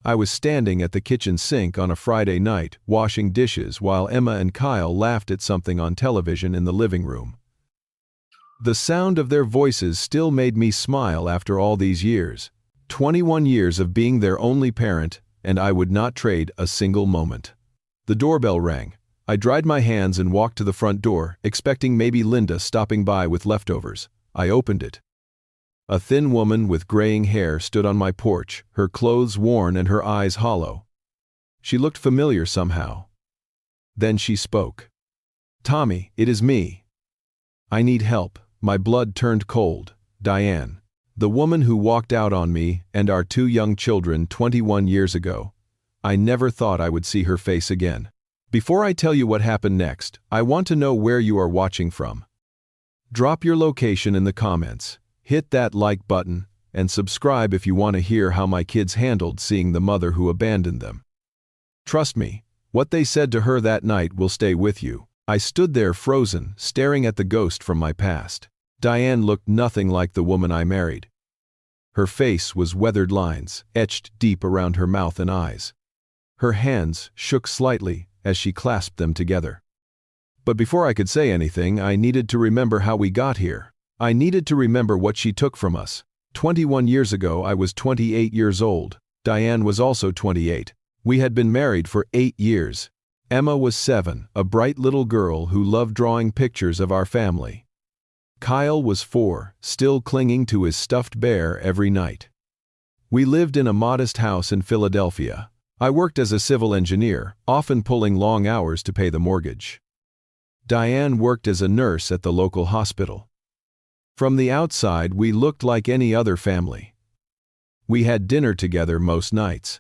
I was standing at the kitchen sink on a Friday night, washing dishes while Emma and Kyle laughed at something on television in the living room. The sound of their voices still made me smile after all these years. 21 years of being their only parent, and I would not trade a single moment. The doorbell rang. I dried my hands and walked to the front door, expecting maybe Linda stopping by with leftovers. I opened it. A thin woman with graying hair stood on my porch, her clothes worn and her eyes hollow. She looked familiar somehow. Then she spoke. "Tommy, it is me. I need help." My blood turned cold. Diane. The woman who walked out on me and our 2 young children 21 years ago. I never thought I would see her face again. Before I tell you what happened next, I want to know where you are watching from. Drop your location in the comments. Hit that like button, and subscribe if you want to hear how my kids handled seeing the mother who abandoned them. Trust me, what they said to her that night will stay with you. I stood there frozen, staring at the ghost from my past. Diane looked nothing like the woman I married. Her face was weathered lines, etched deep around her mouth and eyes. Her hands shook slightly as she clasped them together. But before I could say anything, I needed to remember how we got here. I needed to remember what she took from us. 21 years ago, I was 28 years old. Diane was also 28. We had been married for 8 years. Emma was 7, a bright little girl who loved drawing pictures of our family. Kyle was 4, still clinging to his stuffed bear every night. We lived in a modest house in Philadelphia. I worked as a civil engineer, often pulling long hours to pay the mortgage. Diane worked as a nurse at the local hospital. From the outside, we looked like any other family. We had dinner together most nights.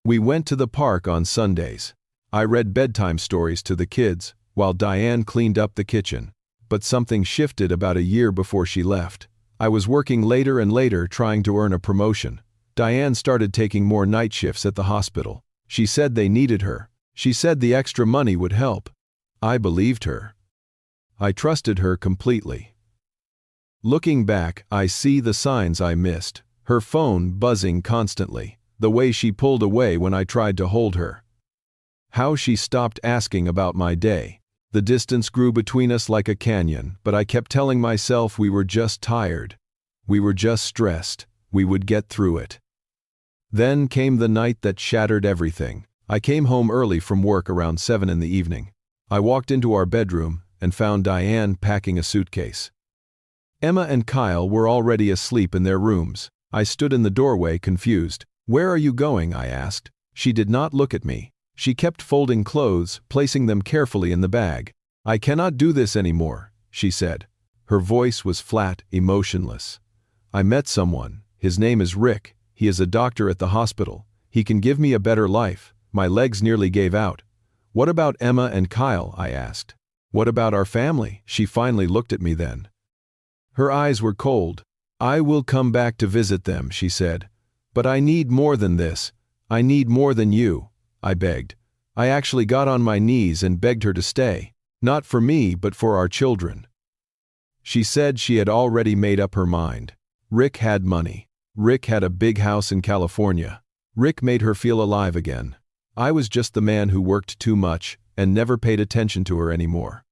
We went to the park on Sundays. I read bedtime stories to the kids, while Diane cleaned up the kitchen. But something shifted about a year before she left. I was working later and later trying to earn a promotion. Diane started taking more night shifts at the hospital. She said they needed her. She said the extra money would help. I believed her. I trusted her completely. Looking back, I see the signs I missed. Her phone buzzing constantly. The way she pulled away when I tried to hold her. How she stopped asking about my day. The distance grew between us like a canyon, but I kept telling myself we were just tired. We were just stressed. We would get through it. Then came the night that shattered everything. I came home early from work around 7 in the evening. I walked into our bedroom and found Diane packing a suitcase. Emma and Kyle were already asleep in their rooms. I stood in the doorway confused. "Where are you going?" I asked. She did not look at me. She kept folding clothes, placing them carefully in the bag. "I cannot do this anymore," she said. Her voice was flat, emotionless. "I met someone. His name is Rick. He is a doctor at the hospital. He can give me a better life." My legs nearly gave out. "What about Emma and Kyle?" I asked. "What about our family?" She finally looked at me then. Her eyes were cold. "I will come back to visit them," she said. "But I need more than this. I need more than you," I begged. I actually got on my knees and begged her to stay. Not for me, but for our children. She said she had already made up her mind. Rick had money. Rick had a big house in California. Rick made her feel alive again. I was just the man who worked too much and never paid attention to her anymore.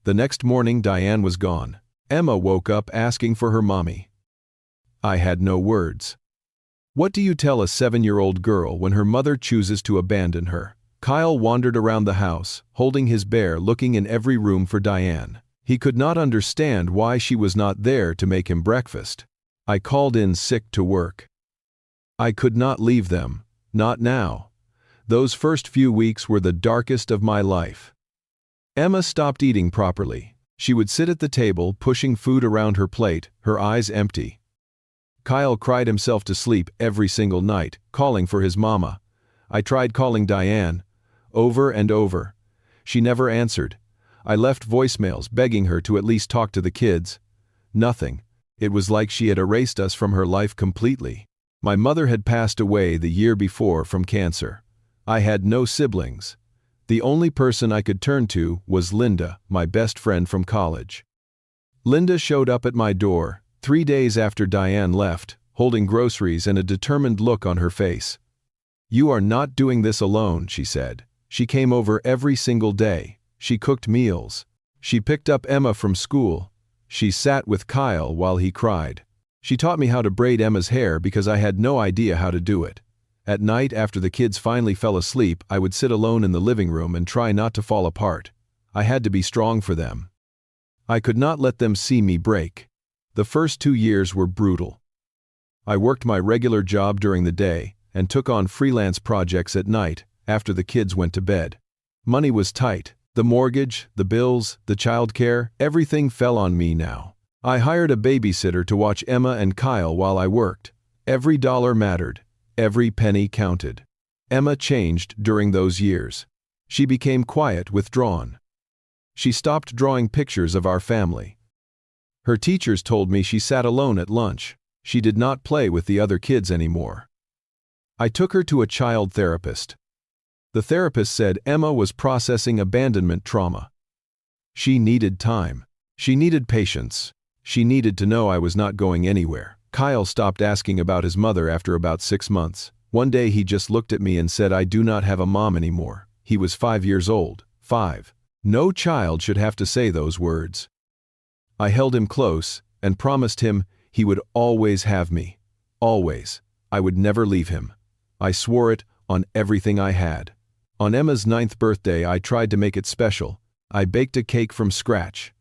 The next morning, Diane was gone. Emma woke up asking for her mommy. I had no words. What do you tell a 7-year-old girl when her mother chooses to abandon her? Kyle wandered around the house, holding his bear, looking in every room for Diane. He could not understand why she was not there to make him breakfast. I called in sick to work. I could not leave them. Not now. Those first few weeks were the darkest of my life. Emma stopped eating properly. She would sit at the table, pushing food around her plate, her eyes empty. Kyle cried himself to sleep every single night, calling for his mama. I tried calling Diane, over and over. She never answered. I left voicemails begging her to at least talk to the kids. Nothing. It was like she had erased us from her life completely. My mother had passed away the year before from cancer. I had no siblings. The only person I could turn to was Linda, my best friend from college. Linda showed up at my door 3 days after Diane left, holding groceries and a determined look on her face. "You are not doing this alone," she said. She came over every single day. She cooked meals. She picked up Emma from school. She sat with Kyle while he cried. She taught me how to braid Emma's hair because I had no idea how to do it. At night, after the kids finally fell asleep, I would sit alone in the living room and try not to fall apart. I had to be strong for them. I could not let them see me break. The first 2 years were brutal. I worked my regular job during the day and took on freelance projects at night after the kids went to bed. Money was tight. The mortgage, the bills, the childcare, everything fell on me now. I hired a babysitter to watch Emma and Kyle while I worked. Every dollar mattered. Every penny counted. Emma changed during those years. She became quiet, withdrawn. She stopped drawing pictures of our family. Her teachers told me she sat alone at lunch. She did not play with the other kids anymore. I took her to a child therapist. The therapist said Emma was processing abandonment trauma. She needed time. She needed patience. She needed to know I was not going anywhere. Kyle stopped asking about his mother after about 6 months. One day he just looked at me and said, "I do not have a mom anymore." He was 5 years old. 5. No child should have to say those words. I held him close and promised him he would always have me. Always. I would never leave him. I swore it on everything I had. On Emma's 9th birthday, I tried to make it special. I baked a cake from scratch.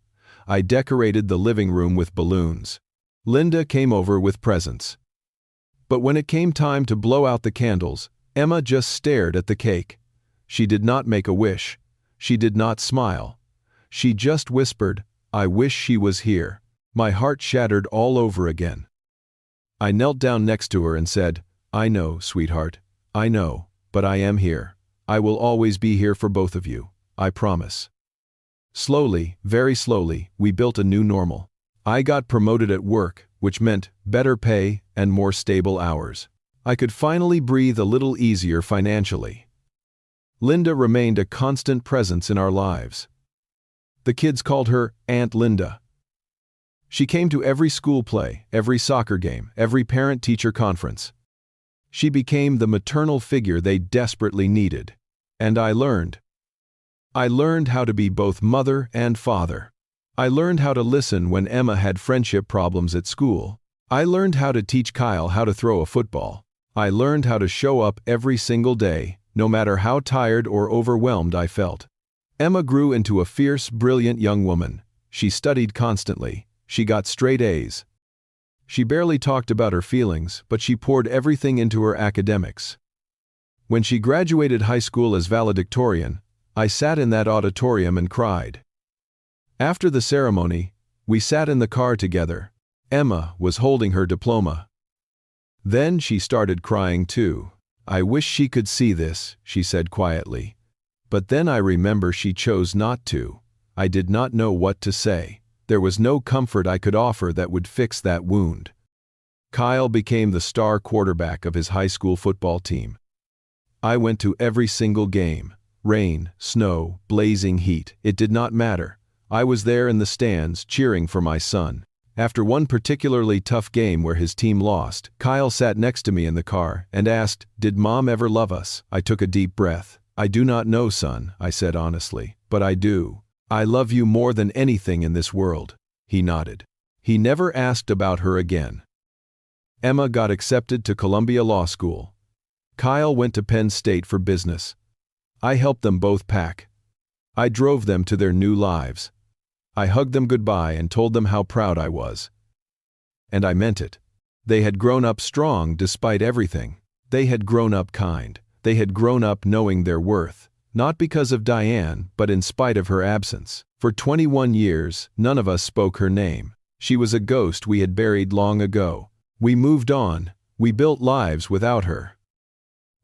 I decorated the living room with balloons. Linda came over with presents. But when it came time to blow out the candles, Emma just stared at the cake. She did not make a wish. She did not smile. She just whispered, "I wish she was here." My heart shattered all over again. I knelt down next to her and said, "I know, sweetheart. I know, but I am here. I will always be here for both of you. I promise." Slowly, very slowly, we built a new normal. I got promoted at work, which meant better pay and more stable hours. I could finally breathe a little easier financially. Linda remained a constant presence in our lives. The kids called her Aunt Linda. She came to every school play, every soccer game, every parent-teacher conference. She became the maternal figure they desperately needed. And I learned. I learned how to be both mother and father. I learned how to listen when Emma had friendship problems at school. I learned how to teach Kyle how to throw a football. I learned how to show up every single day, no matter how tired or overwhelmed I felt. Emma grew into a fierce, brilliant young woman. She studied constantly. She got straight A's. She barely talked about her feelings, but she poured everything into her academics. When she graduated high school as valedictorian, I sat in that auditorium and cried. After the ceremony, we sat in the car together. Emma was holding her diploma. Then she started crying too. "I wish she could see this," she said quietly. But then I remember she chose not to. I did not know what to say. There was no comfort I could offer that would fix that wound. Kyle became the star quarterback of his high school football team. I went to every single game. Rain, snow, blazing heat, it did not matter. I was there in the stands, cheering for my son. After one particularly tough game where his team lost, Kyle sat next to me in the car and asked, "Did Mom ever love us?" I took a deep breath. "I do not know, son," I said honestly, "but I do. I love you more than anything in this world." He nodded. He never asked about her again. Emma got accepted to Columbia Law School. Kyle went to Penn State for business. I helped them both pack. I drove them to their new lives. I hugged them goodbye and told them how proud I was. And I meant it. They had grown up strong despite everything. They had grown up kind. They had grown up knowing their worth, not because of Diane, but in spite of her absence. For 21 years, none of us spoke her name. She was a ghost we had buried long ago. We moved on. We built lives without her.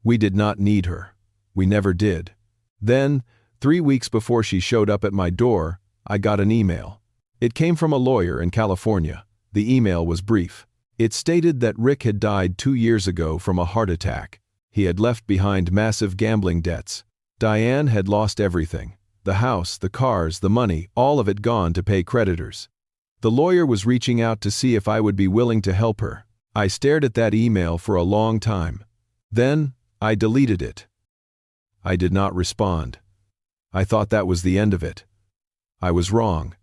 We did not need her. We never did. Then, 3 weeks before she showed up at my door, I got an email. It came from a lawyer in California. The email was brief. It stated that Rick had died 2 years ago from a heart attack. He had left behind massive gambling debts. Diane had lost everything. The house, the cars, the money, all of it gone to pay creditors. The lawyer was reaching out to see if I would be willing to help her. I stared at that email for a long time. Then, I deleted it. I did not respond. I thought that was the end of it. I was wrong.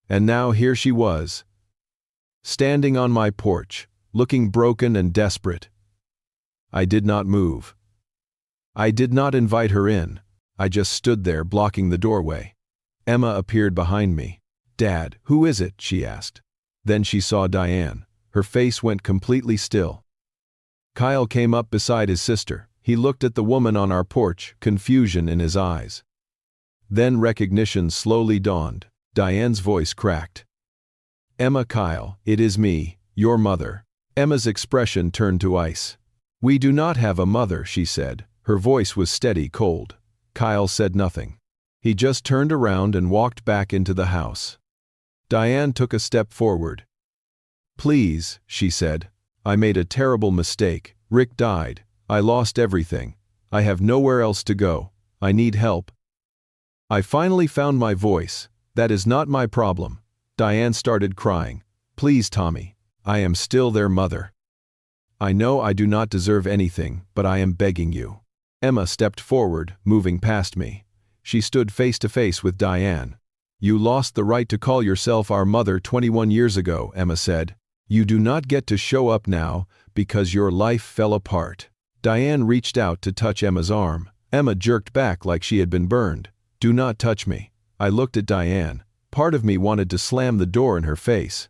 And now here she was, standing on my porch, looking broken and desperate. I did not move. I did not invite her in. I just stood there blocking the doorway. Emma appeared behind me. "Dad, who is it?" she asked. Then she saw Diane. Her face went completely still. Kyle came up beside his sister. He looked at the woman on our porch, confusion in his eyes. Then recognition slowly dawned. Diane's voice cracked. "Emma, Kyle, it is me, your mother." Emma's expression turned to ice. "We do not have a mother," she said. Her voice was steady, cold. Kyle said nothing. He just turned around and walked back into the house. Diane took a step forward. "Please," she said. "I made a terrible mistake. Rick died. I lost everything. I have nowhere else to go. I need help." I finally found my voice. "That is not my problem." Diane started crying. "Please, Tommy. I am still their mother. I know I do not deserve anything, but I am begging you." Emma stepped forward, moving past me. She stood face to face with Diane. "You lost the right to call yourself our mother 21 years ago," Emma said. "You do not get to show up now because your life fell apart." Diane reached out to touch Emma's arm. Emma jerked back like she had been burned. "Do not touch me." I looked at Diane. Part of me wanted to slam the door in her face.